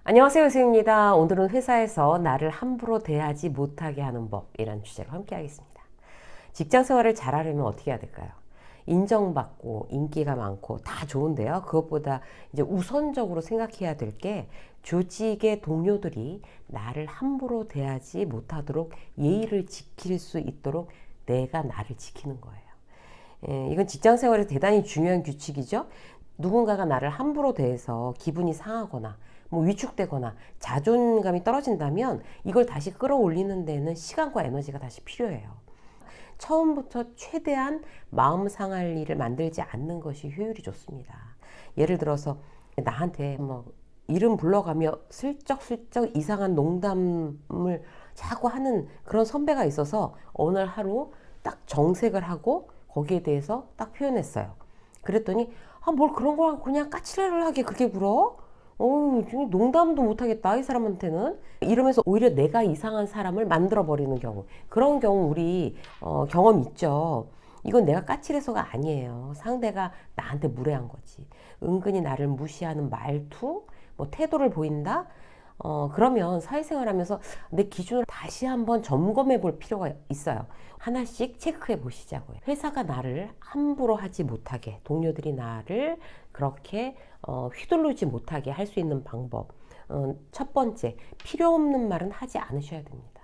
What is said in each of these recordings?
안녕하세요, 유수입니다. 오늘은 회사에서 나를 함부로 대하지 못하게 하는 법이라는 주제로 함께 하겠습니다. 직장 생활을 잘하려면 어떻게 해야 될까요? 인정받고 인기가 많고 다 좋은데요. 그것보다 이제 우선적으로 생각해야 될 게 조직의 동료들이 나를 함부로 대하지 못하도록 예의를 지킬 수 있도록 내가 나를 지키는 거예요. 이건 직장 생활에서 대단히 중요한 규칙이죠. 누군가가 나를 함부로 대해서 기분이 상하거나 뭐 위축되거나 자존감이 떨어진다면 이걸 다시 끌어올리는 데는 시간과 에너지가 다시 필요해요. 처음부터 최대한 마음 상할 일을 만들지 않는 것이 효율이 좋습니다. 예를 들어서 나한테 뭐 이름 불러가며 슬쩍슬쩍 이상한 농담을 자꾸 하는 그런 선배가 있어서 어느 하루 딱 정색을 하고 거기에 대해서 딱 표현했어요. 그랬더니 뭘 그런 걸 그냥 까칠하게 그렇게 불어? 농담도 못하겠다 이 사람한테는 이러면서 오히려 내가 이상한 사람을 만들어 버리는 경우, 그런 경우 우리 경험 있죠. 이건 내가 까칠해서가 아니에요. 상대가 나한테 무례한 거지. 은근히 나를 무시하는 말투, 뭐 태도를 보인다. 그러면 사회생활 하면서 내 기준을 다시 한번 점검해 볼 필요가 있어요. 하나씩 체크해 보시자고요. 회사가 나를 함부로 하지 못하게, 동료들이 나를 그렇게 휘둘르지 못하게 할 수 있는 방법. 첫 번째, 필요 없는 말은 하지 않으셔야 됩니다.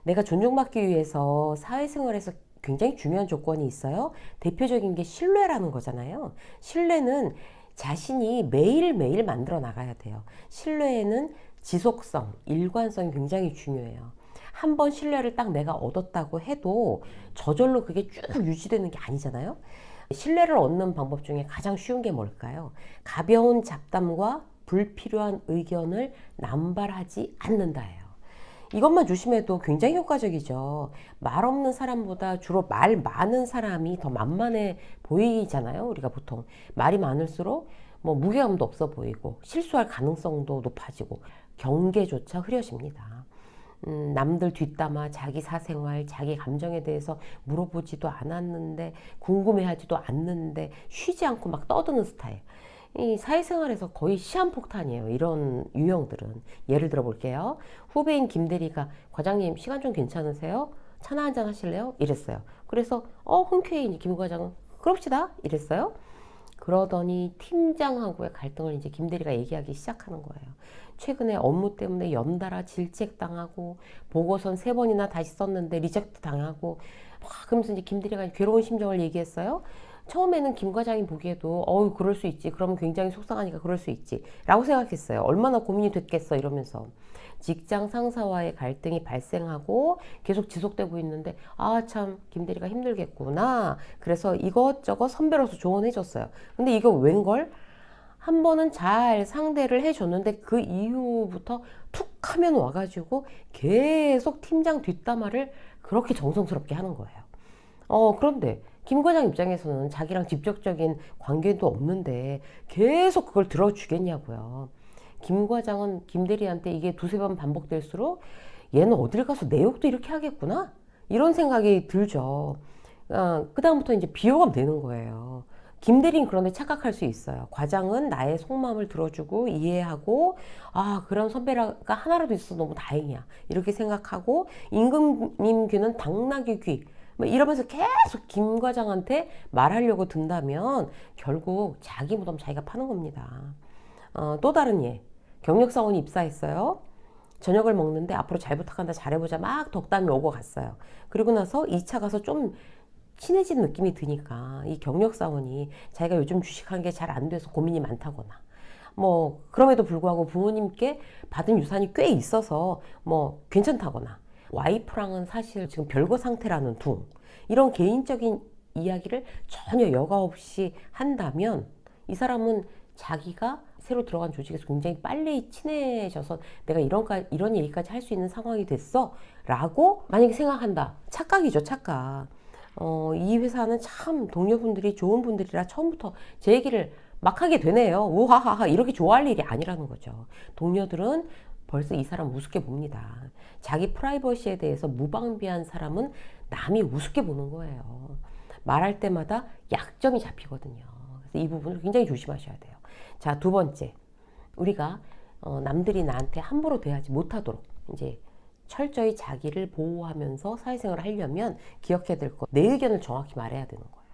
내가 존중받기 위해서 사회생활에서 굉장히 중요한 조건이 있어요. 대표적인 게 신뢰라는 거잖아요. 신뢰는 자신이 매일매일 만들어 나가야 돼요. 신뢰에는 지속성, 일관성이 굉장히 중요해요. 한 번 신뢰를 딱 내가 얻었다고 해도 저절로 그게 쭉 유지되는 게 아니잖아요. 신뢰를 얻는 방법 중에 가장 쉬운 게 뭘까요? 가벼운 잡담과 불필요한 의견을 남발하지 않는다예요. 이것만 조심해도 굉장히 효과적이죠. 말 없는 사람보다 주로 말 많은 사람이 더 만만해 보이잖아요. 우리가 보통 말이 많을수록 뭐 무게감도 없어 보이고 실수할 가능성도 높아지고 경계조차 흐려집니다. 남들 뒷담화, 자기 사생활, 자기 감정에 대해서 물어보지도 않았는데, 궁금해하지도 않는데, 쉬지 않고 막 떠드는 스타일. 이 사회생활에서 거의 시한폭탄이에요. 이런 유형들은. 예를 들어 볼게요. 후배인 김대리가 과장님 시간 좀 괜찮으세요? 차나 한잔 하실래요? 이랬어요. 그래서 흔쾌히 이제 김 과장은 그럽시다 이랬어요. 그러더니 팀장하고의 갈등을 이제 김대리가 얘기하기 시작하는 거예요. 최근에 업무 때문에 연달아 질책당하고 보고선 3번이나 다시 썼는데 리젝트 당하고 그러면서 이제 김대리가 괴로운 심정을 얘기했어요. 처음에는 김 과장이 보기에도 그럴 수 있지. 그러면 굉장히 속상하니까 그럴 수 있지. 라고 생각했어요. 얼마나 고민이 됐겠어 이러면서. 직장 상사와의 갈등이 발생하고 계속 지속되고 있는데 참 김대리가 힘들겠구나. 그래서 이것저것 선배로서 조언해 줬어요. 근데 이거 웬걸? 한 번은 잘 상대를 해줬는데 그 이후부터 툭 하면 와가지고 계속 팀장 뒷담화를 그렇게 정성스럽게 하는 거예요. 그런데 김 과장 입장에서는 자기랑 직접적인 관계도 없는데 계속 그걸 들어주겠냐고요. 김 과장은 김 대리한테 이게 두세 번 반복될수록 얘는 어딜 가서 내 욕도 이렇게 하겠구나? 이런 생각이 들죠. 그다음부터 이제 비호감 되는 거예요. 김 대리는 그런데 착각할 수 있어요. 과장은 나의 속마음을 들어주고 이해하고 그런 선배가 하나라도 있어서 너무 다행이야. 이렇게 생각하고 임금님 귀는 당나귀 귀. 뭐 이러면서 계속 김 과장한테 말하려고 든다면 결국 자기 무덤 자기가 파는 겁니다. 또 다른 예. 경력사원이 입사했어요. 저녁을 먹는데 앞으로 잘 부탁한다 잘해보자 막 덕담이 오고 갔어요. 그리고 나서 2차 가서 좀 친해진 느낌이 드니까 이 경력사원이 자기가 요즘 주식한 게 잘 안 돼서 고민이 많다거나 뭐 그럼에도 불구하고 부모님께 받은 유산이 꽤 있어서 뭐 괜찮다거나 와이프랑은 사실 지금 별거 상태라는 둥 이런 개인적인 이야기를 전혀 여과 없이 한다면 이 사람은 자기가 새로 들어간 조직에서 굉장히 빨리 친해져서 내가 이런 얘기까지 할 수 있는 상황이 됐어 라고 만약에 생각한다. 착각이죠, 착각. 이 회사는 참 동료분들이 좋은 분들이라 처음부터 제 얘기를 막 하게 되네요. 우하하하 이렇게 좋아할 일이 아니라는 거죠. 동료들은 벌써 이 사람 우습게 봅니다. 자기 프라이버시에 대해서 무방비한 사람은 남이 우습게 보는 거예요. 말할 때마다 약점이 잡히거든요. 그래서 이 부분을 굉장히 조심하셔야 돼요. 자, 두 번째. 우리가 남들이 나한테 함부로 대하지 못하도록 이제 철저히 자기를 보호하면서 사회생활을 하려면 기억해야 될 거, 내 의견을 정확히 말해야 되는 거예요.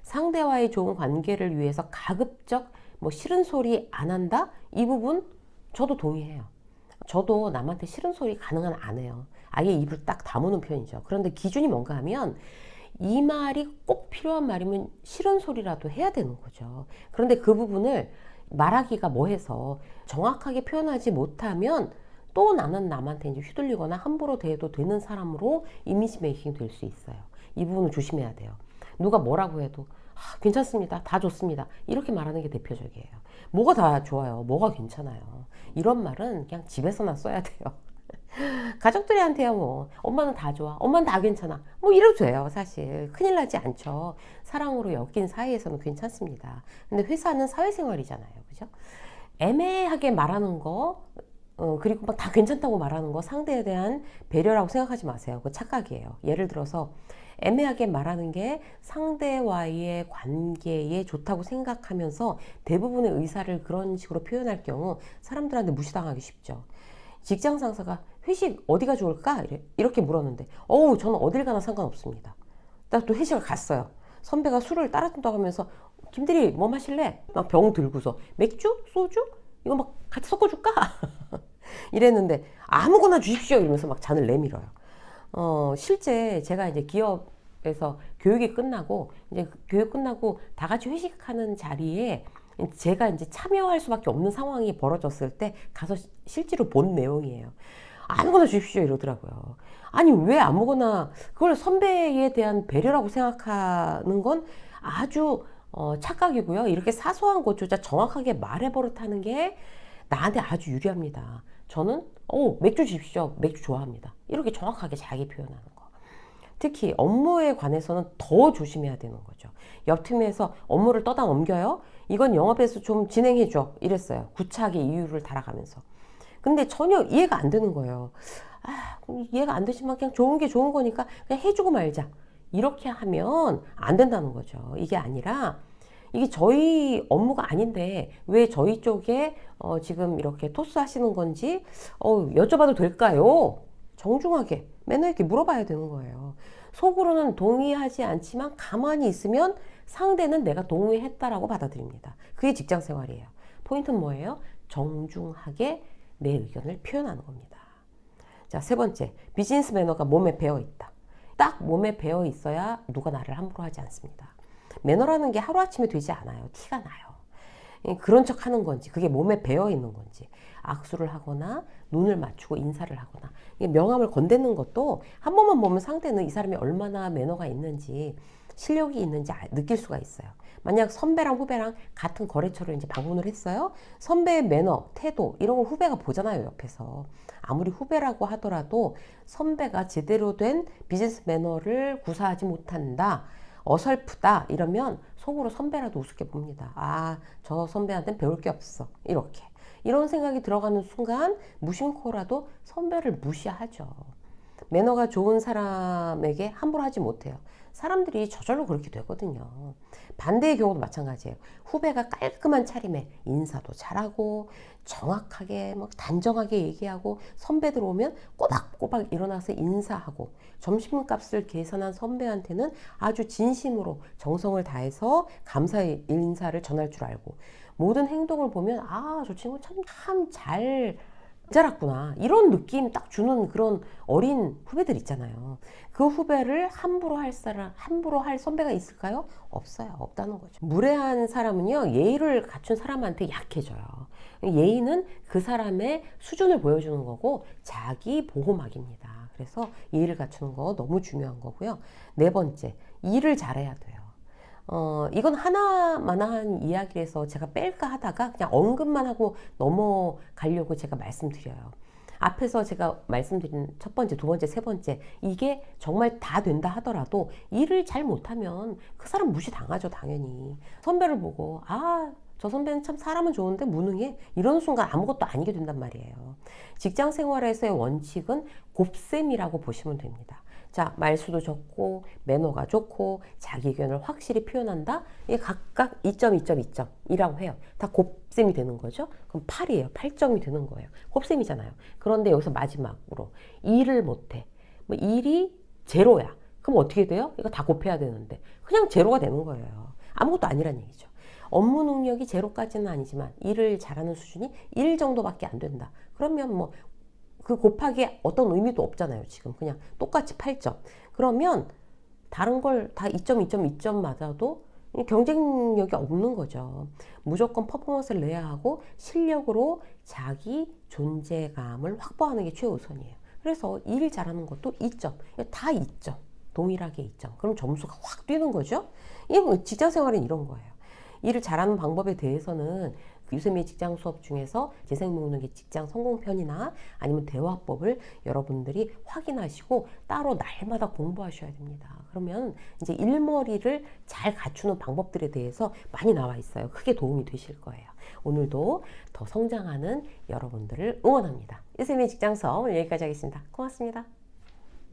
상대와의 좋은 관계를 위해서 가급적 뭐 싫은 소리 안 한다? 이 부분 저도 동의해요. 저도 남한테 싫은 소리 가능한 안 해요. 아예 입을 딱 다무는 편이죠. 그런데 기준이 뭔가 하면 이 말이 꼭 필요한 말이면 싫은 소리라도 해야 되는 거죠. 그런데 그 부분을 말하기가 뭐해서 정확하게 표현하지 못하면 또 나는 남한테 이제 휘둘리거나 함부로 대해도 되는 사람으로 이미지 메이킹 될 수 있어요. 이 부분을 조심해야 돼요. 누가 뭐라고 해도 괜찮습니다. 다 좋습니다. 이렇게 말하는 게 대표적이에요. 뭐가 다 좋아요. 뭐가 괜찮아요. 이런 말은 그냥 집에서나 써야 돼요. 가족들한테야 뭐 엄마는 다 좋아. 엄마는 다 괜찮아. 뭐 이래도 돼요. 사실 큰일 나지 않죠. 사랑으로 엮인 사이에서는 괜찮습니다. 근데 회사는 사회생활이잖아요. 그죠? 애매하게 말하는 거 그리고 막 다 괜찮다고 말하는 거 상대에 대한 배려라고 생각하지 마세요. 그거 착각이에요. 예를 들어서 애매하게 말하는 게 상대와의 관계에 좋다고 생각하면서 대부분의 의사를 그런 식으로 표현할 경우 사람들한테 무시당하기 쉽죠. 직장 상사가 회식 어디가 좋을까? 이렇게 물었는데 저는 어딜 가나 상관없습니다. 나 또 회식을 갔어요. 선배가 술을 따라준다고 하면서 김대리 뭐 마실래? 막 병 들고서 맥주? 소주? 이거 막 같이 섞어줄까? 이랬는데 아무거나 주십시오 이러면서 막 잔을 내밀어요. 실제 제가 이제 기업에서 교육이 끝나고 이제 교육 끝나고 다 같이 회식하는 자리에 제가 이제 참여할 수밖에 없는 상황이 벌어졌을 때 가서 실제로 본 내용이에요. 아무거나 주십시오 이러더라고요. 아니 왜 아무거나 그걸 선배에 대한 배려라고 생각하는 건 아주 착각이고요. 이렇게 사소한 것조차 정확하게 말해버릇하는 게 나한테 아주 유리합니다. 저는 맥주 주십시오. 맥주 좋아합니다. 이렇게 정확하게 자기 표현하는 거. 특히 업무에 관해서는 더 조심해야 되는 거죠. 옆 팀에서 업무를 떠다 넘겨요. 이건 영업에서 좀 진행해줘. 이랬어요. 구차하게 이유를 달아가면서. 근데 전혀 이해가 안 되는 거예요. 이해가 안 되지만 그냥 좋은 게 좋은 거니까 그냥 해주고 말자. 이렇게 하면 안 된다는 거죠. 이게 아니라 이게 저희 업무가 아닌데 왜 저희 쪽에 지금 이렇게 토스하시는 건지 여쭤봐도 될까요? 정중하게 매너 있게 물어봐야 되는 거예요. 속으로는 동의하지 않지만 가만히 있으면 상대는 내가 동의했다라고 받아들입니다. 그게 직장 생활이에요. 포인트는 뭐예요? 정중하게 내 의견을 표현하는 겁니다. 자, 세 번째, 비즈니스 매너가 몸에 배어 있다. 딱 몸에 배어 있어야 누가 나를 함부로 하지 않습니다. 매너라는 게 하루아침에 되지 않아요. 티가 나요. 그런 척 하는 건지, 그게 몸에 배어 있는 건지, 악수를 하거나 눈을 맞추고 인사를 하거나 명함을 건네는 것도 한 번만 보면 상대는 이 사람이 얼마나 매너가 있는지 실력이 있는지 느낄 수가 있어요. 만약 선배랑 후배랑 같은 거래처를 이제 방문을 했어요. 선배의 매너, 태도 이런 걸 후배가 보잖아요. 옆에서. 아무리 후배라고 하더라도 선배가 제대로 된 비즈니스 매너를 구사하지 못한다. 어설프다 이러면 속으로 선배라도 우습게 봅니다. 저 선배한테는 배울 게 없어. 이렇게. 이런 생각이 들어가는 순간 무심코라도 선배를 무시하죠. 매너가 좋은 사람에게 함부로 하지 못해요. 사람들이 저절로 그렇게 되거든요. 반대의 경우도 마찬가지예요. 후배가 깔끔한 차림에 인사도 잘하고 정확하게 단정하게 얘기하고 선배들 오면 꼬박꼬박 일어나서 인사하고 점심값을 계산한 선배한테는 아주 진심으로 정성을 다해서 감사의 인사를 전할 줄 알고 모든 행동을 보면 저 친구 참 잘 자랐구나 이런 느낌 딱 주는 그런 어린 후배들 있잖아요. 그 후배를 함부로 할 선배가 있을까요? 없어요. 없다는 거죠. 무례한 사람은요 예의를 갖춘 사람한테 약해져요. 예의는 그 사람의 수준을 보여주는 거고 자기 보호막입니다. 그래서 예의를 갖추는 거 너무 중요한 거고요. 네 번째, 일을 잘해야 돼요. 이건 하나만한 이야기에서 제가 뺄까 하다가 그냥 언급만 하고 넘어가려고 제가 말씀드려요. 앞에서 제가 말씀드린 첫 번째, 두 번째, 세 번째 이게 정말 다 된다 하더라도 일을 잘 못하면 그 사람 무시당하죠. 당연히. 선배를 보고 저 선배는 참 사람은 좋은데 무능해? 이런 순간 아무것도 아니게 된단 말이에요. 직장 생활에서의 원칙은 곱셈이라고 보시면 됩니다. 자, 말수도 적고 매너가 좋고 자기 의견을 확실히 표현한다. 이게 각각 2점, 2점, 2점이라고 해요. 다 곱셈이 되는 거죠. 그럼 8이에요. 8점이 되는 거예요. 곱셈이잖아요. 그런데 여기서 마지막으로 일을 못해. 뭐 일이 제로야. 그럼 어떻게 돼요? 이거 다 곱해야 되는데 그냥 제로가 되는 거예요. 아무것도 아니란 얘기죠. 업무 능력이 제로까지는 아니지만 일을 잘하는 수준이 1 정도밖에 안 된다. 그러면 뭐 그 곱하기에 어떤 의미도 없잖아요. 지금 그냥 똑같이 8점. 그러면 다른 걸 다 2점, 2점, 2점 맞아도 경쟁력이 없는 거죠. 무조건 퍼포먼스를 내야 하고 실력으로 자기 존재감을 확보하는 게 최우선이에요. 그래서 일 잘하는 것도 2점. 다 2점. 동일하게 2점. 그럼 점수가 확 뛰는 거죠. 이 직장 생활은 이런 거예요. 일을 잘하는 방법에 대해서는 유쌤의 직장 수업 중에서 재생 목록의 직장 성공편이나 아니면 대화법을 여러분들이 확인하시고 따로 날마다 공부하셔야 됩니다. 그러면 이제 일머리를 잘 갖추는 방법들에 대해서 많이 나와 있어요. 크게 도움이 되실 거예요. 오늘도 더 성장하는 여러분들을 응원합니다. 유쌤의 직장 수업 오늘 여기까지 하겠습니다. 고맙습니다.